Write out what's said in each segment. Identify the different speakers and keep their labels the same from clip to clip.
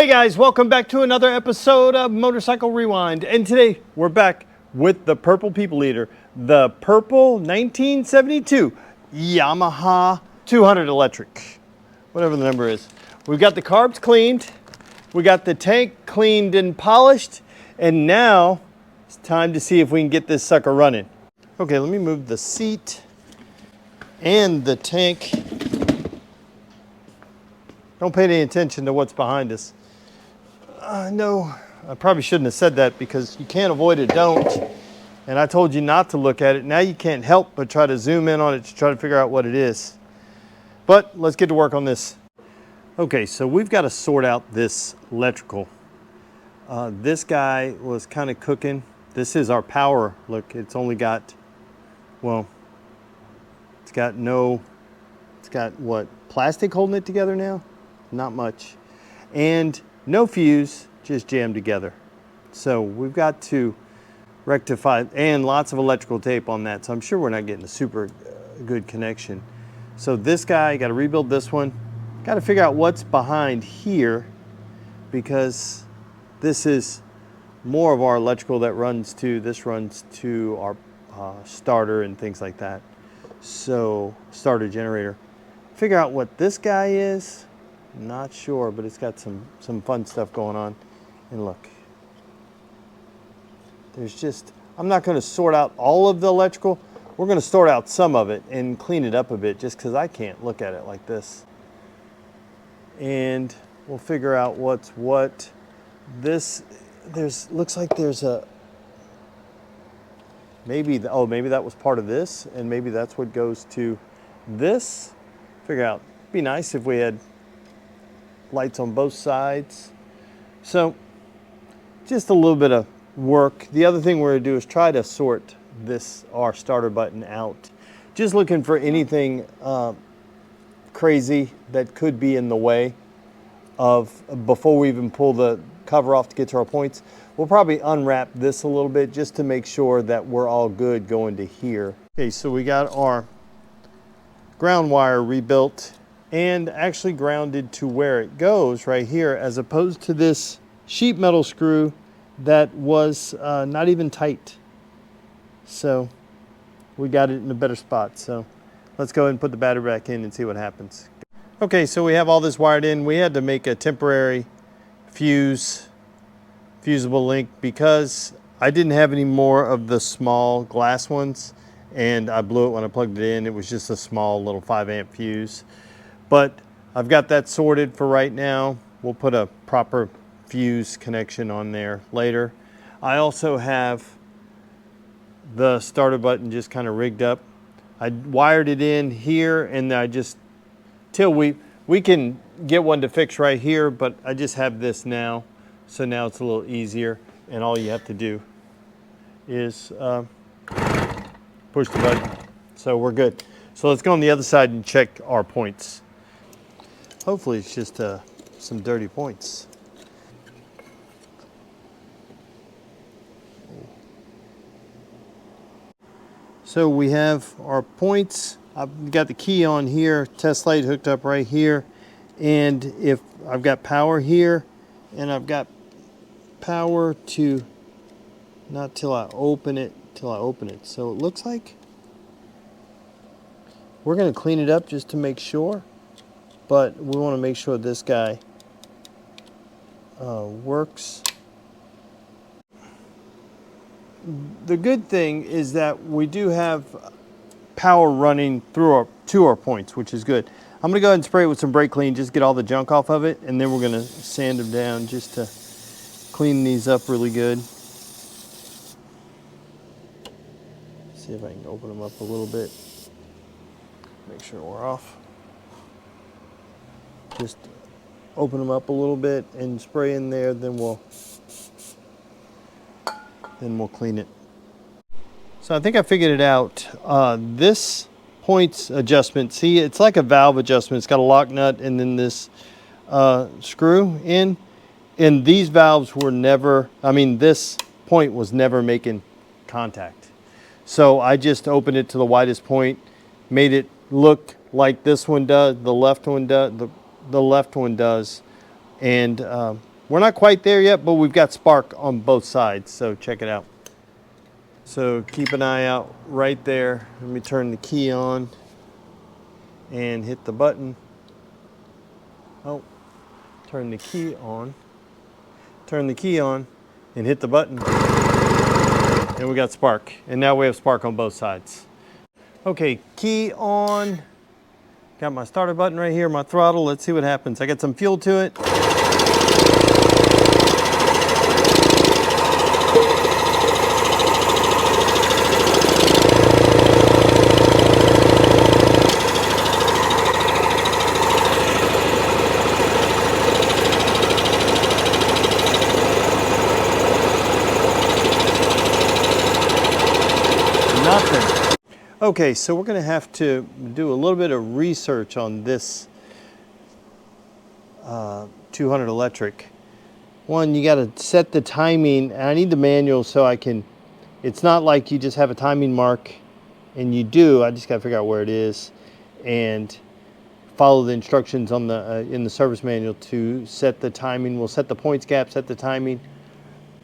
Speaker 1: Hey guys, welcome back to another episode of Motorcycle Rewind. And today we're back with the Purple People Eater, the purple 1972 Yamaha 200 Electric, whatever the number is. We've got the carbs cleaned, we got the tank cleaned and polished, and now it's time to see if we can get this sucker running. Okay, let me move the seat and the tank. Don't pay any attention to what's behind us. No, I probably shouldn't have said that because you can't avoid it, don't. And I told you not to look at it. Now you can't help but try to zoom in on it to try to figure out what it is. But let's get to work on this. Okay, so we've got to sort out this electrical. This guy was kind of cooking. This is our power. Look, it's only got, well, it's got what, plastic holding it together now? Not much. And no fuse, just jammed together. So we've got to rectify, and lots of electrical tape on that. So I'm sure we're not getting a super good connection. So this guy, got to rebuild this one. Got to figure out what's behind here because this is more of our electrical that runs to, this runs to our starter and things like that. So starter generator. Figure out what this guy is. Not sure, but it's got some fun stuff going on. And look, there's just, I'm not going to sort out all of the electrical. We're going to sort out some of it and clean it up a bit just because I can't look at it like this. And we'll figure out what's what. This, looks like there's a, maybe that was part of this, and maybe that's what goes to this. Figure out, it'd be nice if we had lights on both sides. So just a little bit of work. The other thing we're going to do is try to sort our starter button out. Just looking for anything crazy that could be in the way of, before we even pull the cover off to get to our points. We'll probably unwrap this a little bit just to make sure that we're all good going to here. Okay, so we got our ground wire rebuilt and actually grounded to where it goes right here, as opposed to this sheet metal screw that was not even tight. So we got it in a better spot. So let's go ahead and put the battery back in and see what happens. Okay, so we have all this wired in. We had to make a temporary fusible link because I didn't have any more of the small glass ones, and I blew it when I plugged it in. It was just a small little 5-amp fuse. But I've got that sorted for right now. We'll put a proper fuse connection on there later. I also have the starter button just kind of rigged up. I wired it in here, and I just, till we can get one to fix right here, but I just have this now. So now it's a little easier, and all you have to do is push the button. So we're good. So let's go on the other side and check our points. Hopefully it's just some dirty points. So we have our points. I've got the key on here, test light hooked up right here. And if I've got power here, and I've got power to, not till I open it, So it looks like we're gonna clean it up just to make sure. But we want to make sure this guy works. The good thing is that we do have power running through to our points, which is good. I'm going to go ahead and spray it with some brake clean, just get all the junk off of it, and then we're going to sand them down just to clean these up really good. See if I can open them up a little bit. Make sure we're off. Just open them up a little bit and spray in there, then we'll clean it. So I think I figured it out. This points adjustment, see, it's like a valve adjustment. It's got a lock nut and then this screw in. And these valves were never, this point was never making contact. So I just opened it to the widest point, made it look like this one does, the left one does, the left one does, and We're not quite there yet, but we've got spark on both sides, so check it out. So keep an eye out right there. Let me turn the key on and hit the button. Oh, turn the key on. Turn the key on and hit the button. And we got spark. And now we have spark on both sides. Okay, key on. Got my starter button right here, my throttle. Let's see what happens. I got some fuel to it. Nothing. Okay, so we're going to have to do a little bit of research on this 200 electric. One, you got to set the timing. And I need the manual so I can, it's not like you just have a timing mark and you do. I just got to figure out where it is and follow the instructions on the in the service manual to set the timing. We'll set the points gap, set the timing,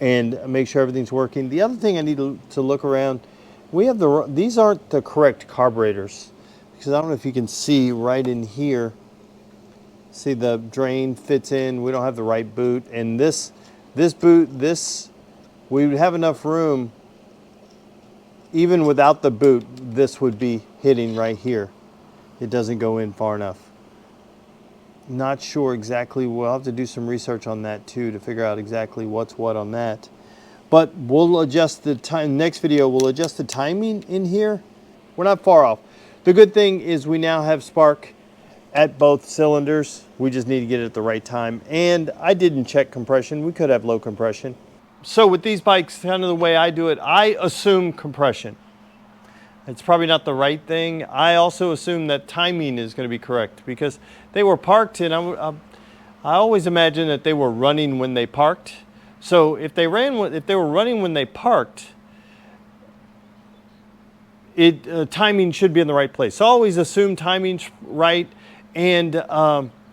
Speaker 1: and make sure everything's working. The other thing I need to look around, we have these aren't the correct carburetors, because I don't know if you can see right in here. See, the drain fits in. We don't have the right boot, and this boot, we would have enough room. Even without the boot, this would be hitting right here. It doesn't go in far enough. Not sure exactly. We'll have to do some research on that too to figure out exactly what's what on that. But we'll adjust the time. Next video, we'll adjust the timing in here. We're not far off. The good thing is we now have spark at both cylinders. We just need to get it at the right time. And I didn't check compression. We could have low compression. So with these bikes, kind of the way I do it, I assume compression. It's probably not the right thing. I also assume that timing is going to be correct because they were parked, and I always imagine that they were running when they parked. So if they were running when they parked, timing should be in the right place. So always assume timing's right, and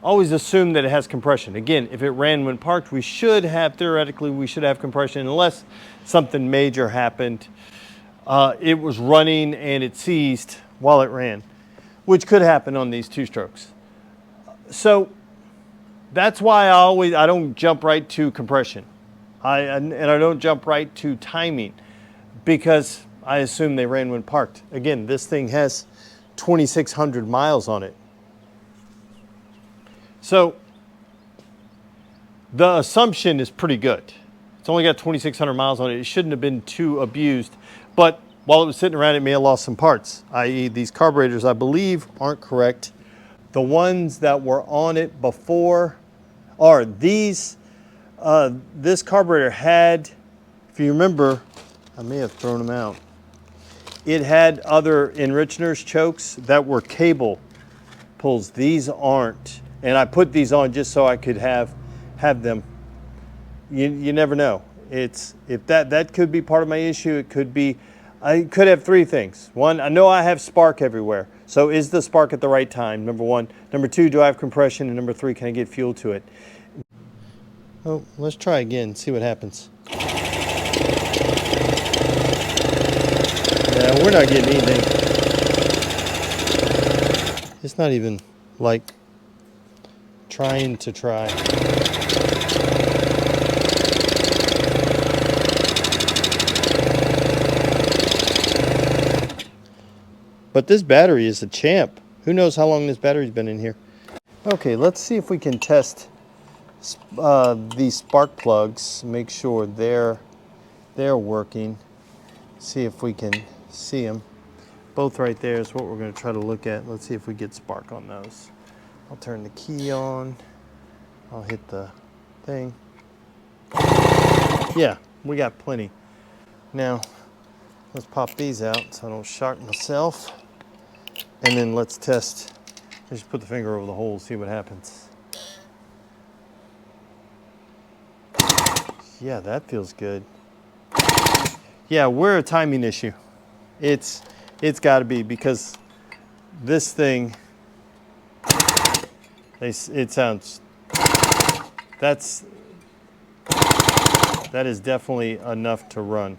Speaker 1: always assume that it has compression. Again, if it ran when parked, theoretically we should have compression unless something major happened. It was running and it seized while it ran, which could happen on these two-strokes. So that's why I don't jump right to compression. And I don't jump right to timing because I assume they ran when parked. Again, this thing has 2,600 miles on it. So the assumption is pretty good. It's only got 2,600 miles on it. It shouldn't have been too abused. But while it was sitting around, it may have lost some parts, i.e. these carburetors, I believe, aren't correct. The ones that were on it before are these. This carburetor had, if you remember, I may have thrown them out. It had other enrichers, chokes that were cable pulls. These aren't. And I put these on just so I could have them. You never know. If that could be part of my issue. It could be, I could have three things. One, I know I have spark everywhere. So is the spark at the right time? Number one. Number two, do I have compression? And number three, can I get fuel to it? Oh, let's try again, see what happens. Yeah, we're not getting anything. It's not even like trying to try. But this battery is a champ. Who knows how long this battery's been in here. Okay, let's see if we can test these spark plugs. Make sure they're working. See if we can see them. Both right there is what we're going to try to look at. Let's see if we get spark on those. I'll turn the key on. I'll hit the thing. Yeah, we got plenty. Now, let's pop these out so I don't shock myself. And then let's test. Just put the finger over the hole, see what happens. Yeah, that feels good. Yeah, we're a timing issue. It's got to be because this thing, it sounds, that is definitely enough to run.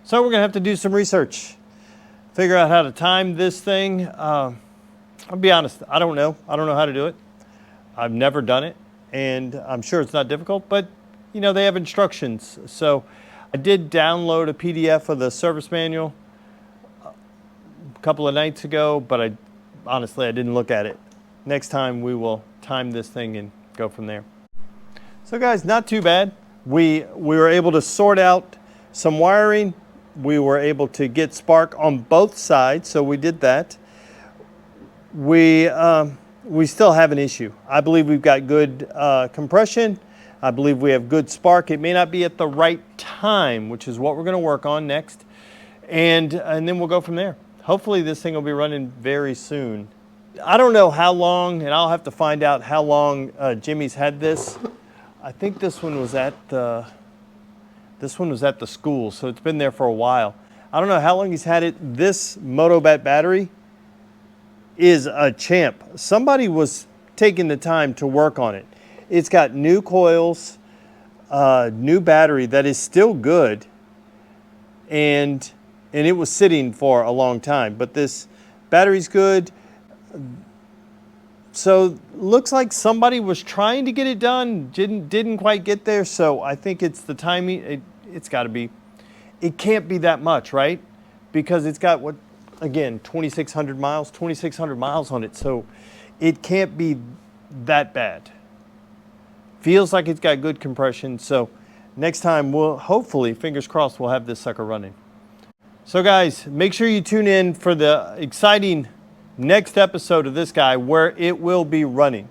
Speaker 1: So we're gonna have to do some research, figure out how to time this thing. I'll be honest, I don't know how to do it. I've never done it, and I'm sure it's not difficult, but you know, they have instructions. So I did download a PDF of the service manual a couple of nights ago, but honestly, I didn't look at it. Next time we will time this thing and go from there. So guys, not too bad. We were able to sort out some wiring. We were able to get spark on both sides, so we did that. We still have an issue. I believe we've got good compression. I believe we have good spark. It may not be at the right time, which is what we're going to work on next. And then we'll go from there. Hopefully this thing will be running very soon. I don't know how long, and I'll have to find out how long Jimmy's had this. I think this one was at the school, so it's been there for a while. I don't know how long he's had it. This Motobat battery is a champ. Somebody was taking the time to work on it. It's got new coils, new battery that is still good, and it was sitting for a long time, but this battery's good. So looks like somebody was trying to get it done, didn't quite get there. So I think it's the timing. It's got to be. It can't be that much, right? Because it's got what, again, 2,600 miles on it. So it can't be that bad. Feels like it's got good compression. So next time we'll hopefully, fingers crossed, we'll have this sucker running. So guys, make sure you tune in for the exciting next episode of this guy where it will be running.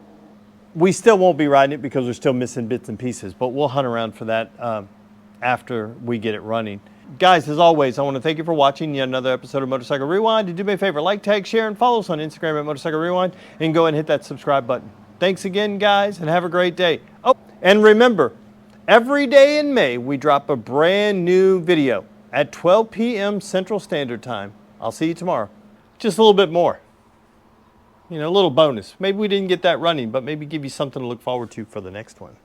Speaker 1: We still won't be riding it because we're still missing bits and pieces, but we'll hunt around for that after we get it running. Guys, as always, I want to thank you for watching yet another episode of Motorcycle Rewind. And do me a favor, like, tag, share, and follow us on Instagram at Motorcycle Rewind, and go ahead and hit that subscribe button. Thanks again, guys, and have a great day. Oh, and remember, every day in May, we drop a brand new video at 12 p.m. Central Standard Time. I'll see you tomorrow. Just a little bit more. You know, a little bonus. Maybe we didn't get that running, but maybe give you something to look forward to for the next one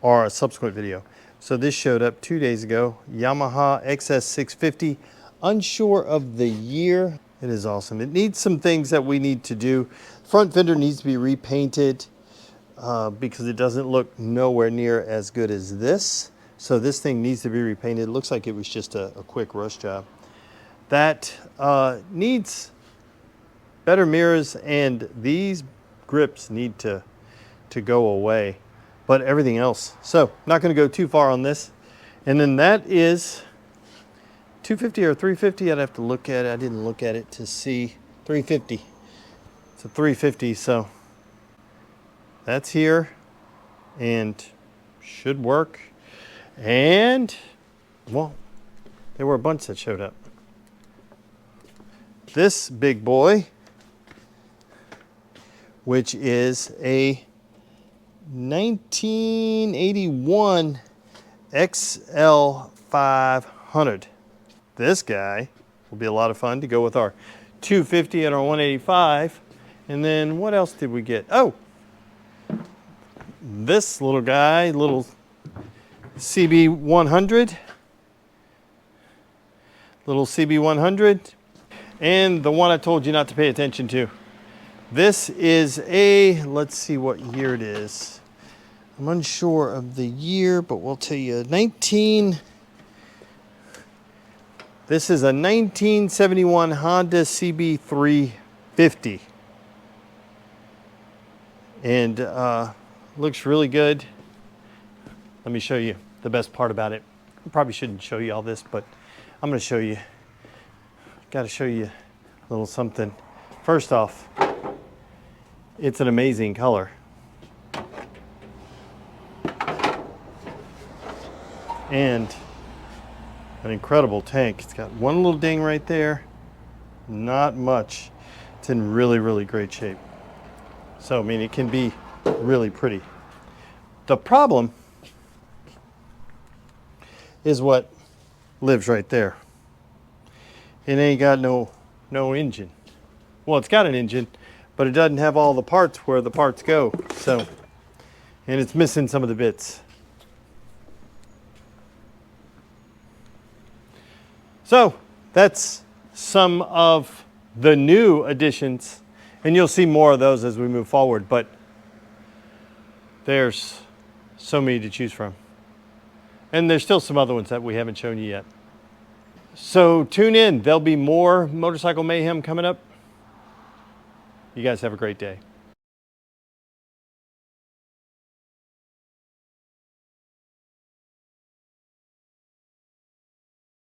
Speaker 1: or a subsequent video. So this showed up 2 days ago. Yamaha CS650. Unsure of the year. It is awesome. It needs some things that we need to do. Front fender needs to be repainted because it doesn't look nowhere near as good as this. So this thing needs to be repainted. It looks like it was just a quick rush job. That needs better mirrors, and these grips need to go away, but everything else. So not going to go too far on this. And then that is 250 or 350. I'd have to look at it. I didn't look at it to see. 350. It's a 350. So that's here and should work. And well, there were a bunch that showed up. This big boy, which is a 1981 XL500. This guy will be a lot of fun to go with our 250 and our 185. And then what else did we get? Oh, this little guy, little CB100. Little CB100. And the one I told you not to pay attention to. This is a, let's see what year it is. I'm unsure of the year, but we'll tell you this is a 1971 Honda CB350. And looks really good. Let me show you the best part about it. I probably shouldn't show you all this, but I'm going to show you. Got to show you a little something. First off, it's an amazing color. And an incredible tank. It's got one little ding right there. Not much. It's in really, really great shape. So, I mean, it can be really pretty. The problem is what lives right there. It ain't got no engine. Well, it's got an engine, but it doesn't have all the parts where the parts go. So, and it's missing some of the bits. So that's some of the new additions, and you'll see more of those as we move forward, but there's so many to choose from. And there's still some other ones that we haven't shown you yet. So tune in. There'll be more Motorcycle Mayhem coming up. You guys have a great day.